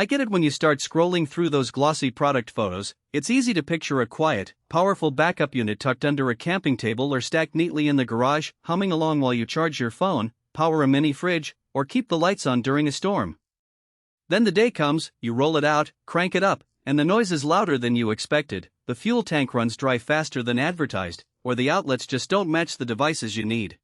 I get it when you start scrolling through those glossy product photos. It's easy to picture a quiet, powerful backup unit tucked under a camping table or stacked neatly in the garage, humming along while you charge your phone, power a mini fridge, or keep the lights on during a storm. Then the day comes, you roll it out, crank it up, and the noise is louder than you expected, the fuel tank runs dry faster than advertised, or the outlets just don't match the devices you need.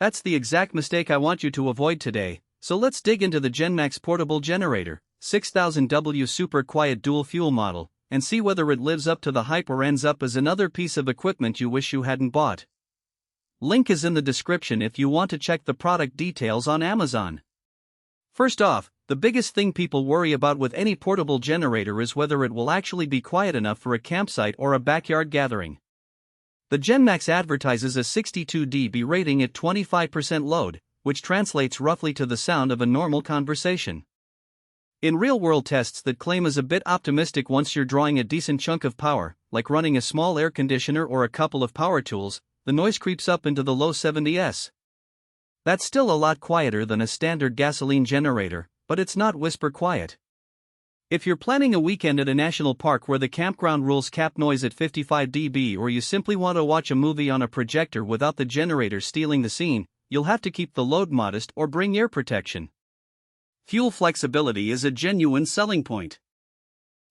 That's the exact mistake I want you to avoid today, so let's dig into the GENMAX portable generator, 6000W super quiet dual fuel model, and see whether it lives up to the hype or ends up as another piece of equipment you wish you hadn't bought. Link is in the description if you want to check the product details on Amazon. First off, the biggest thing people worry about with any portable generator is whether it will actually be quiet enough for a campsite or a backyard gathering. The GENMAX advertises a 62 dB rating at 25% load, which translates roughly to the sound of a normal conversation. In real-world tests that claim is a bit optimistic once you're drawing a decent chunk of power, like running a small air conditioner or a couple of power tools, the noise creeps up into the low 70s. That's still a lot quieter than a standard gasoline generator, but it's not whisper quiet. If you're planning a weekend at a national park where the campground rules cap noise at 55 dB, or you simply want to watch a movie on a projector without the generator stealing the scene, you'll have to keep the load modest or bring ear protection. Fuel flexibility is a genuine selling point.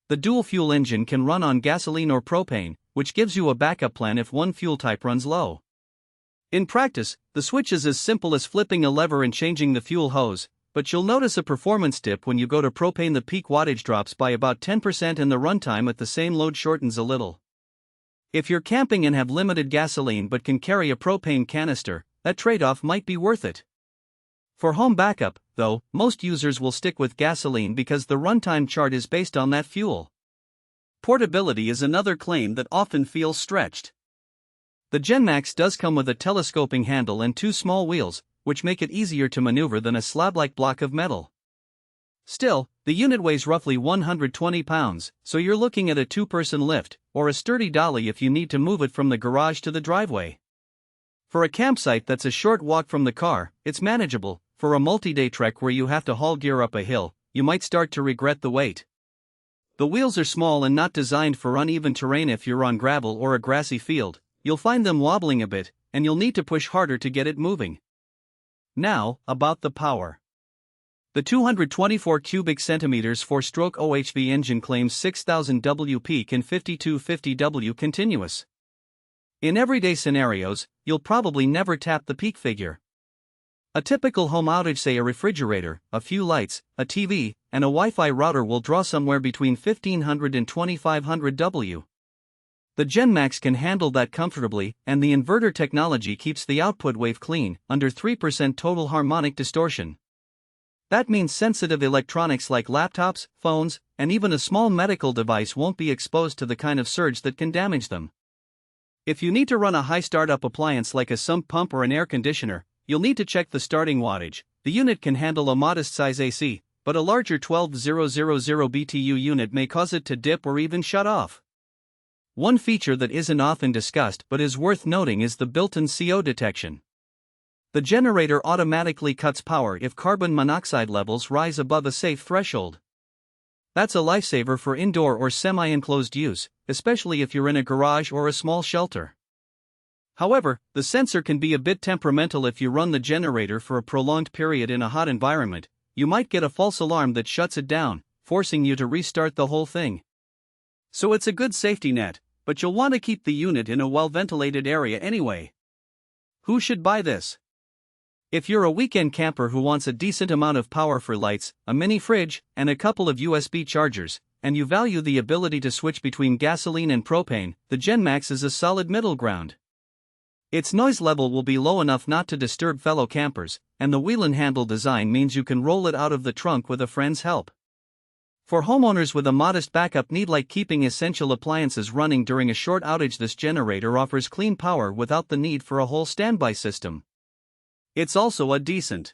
The dual fuel engine can run on gasoline or propane, which gives you a backup plan if one fuel type runs low. In practice, the switch is as simple as flipping a lever and changing the fuel hose, but you'll notice a performance dip when you go to propane. The peak wattage drops by about 10% and the runtime at the same load shortens a little. If you're camping and have limited gasoline but can carry a propane canister, that trade-off might be worth it. For home backup, though, most users will stick with gasoline because the runtime chart is based on that fuel. Portability is another claim that often feels stretched. The GENMAX does come with a telescoping handle and two small wheels, which make it easier to maneuver than a slab-like block of metal. Still, the unit weighs roughly 120 pounds, so you're looking at a two-person lift, or a sturdy dolly if you need to move it from the garage to the driveway. For a campsite that's a short walk from the car, it's manageable. For a multi-day trek where you have to haul gear up a hill, you might start to regret the weight. The wheels are small and not designed for uneven terrain. If you're on gravel or a grassy field, you'll find them wobbling a bit, and you'll need to push harder to get it moving. Now, about the power. The 224 cubic centimeters 4-stroke OHV engine claims 6000W peak and 5250W continuous. In everyday scenarios, you'll probably never tap the peak figure. A typical home outage, say a refrigerator, a few lights, a TV, and a Wi-Fi router, will draw somewhere between 1500 and 2500W. The GENMAX can handle that comfortably, and the inverter technology keeps the output wave clean, under 3% total harmonic distortion. That means sensitive electronics like laptops, phones, and even a small medical device won't be exposed to the kind of surge that can damage them. If you need to run a high startup appliance like a sump pump or an air conditioner, you'll need to check the starting wattage. The unit can handle a modest size AC, but a larger 12000 BTU unit may cause it to dip or even shut off. One feature that isn't often discussed but is worth noting is the built-in CO detection. The generator automatically cuts power if carbon monoxide levels rise above a safe threshold. That's a lifesaver for indoor or semi-enclosed use, especially if you're in a garage or a small shelter. However, the sensor can be a bit temperamental. If you run the generator for a prolonged period in a hot environment, you might get a false alarm that shuts it down, forcing you to restart the whole thing. So it's a good safety net, but you'll want to keep the unit in a well-ventilated area anyway. Who should buy this? If you're a weekend camper who wants a decent amount of power for lights, a mini fridge, and a couple of USB chargers, and you value the ability to switch between gasoline and propane, the GENMAX is a solid middle ground. Its noise level will be low enough not to disturb fellow campers, and the wheel and handle design means you can roll it out of the trunk with a friend's help. For homeowners with a modest backup need like keeping essential appliances running during a short outage, this generator offers clean power without the need for a whole standby system. It's also a decent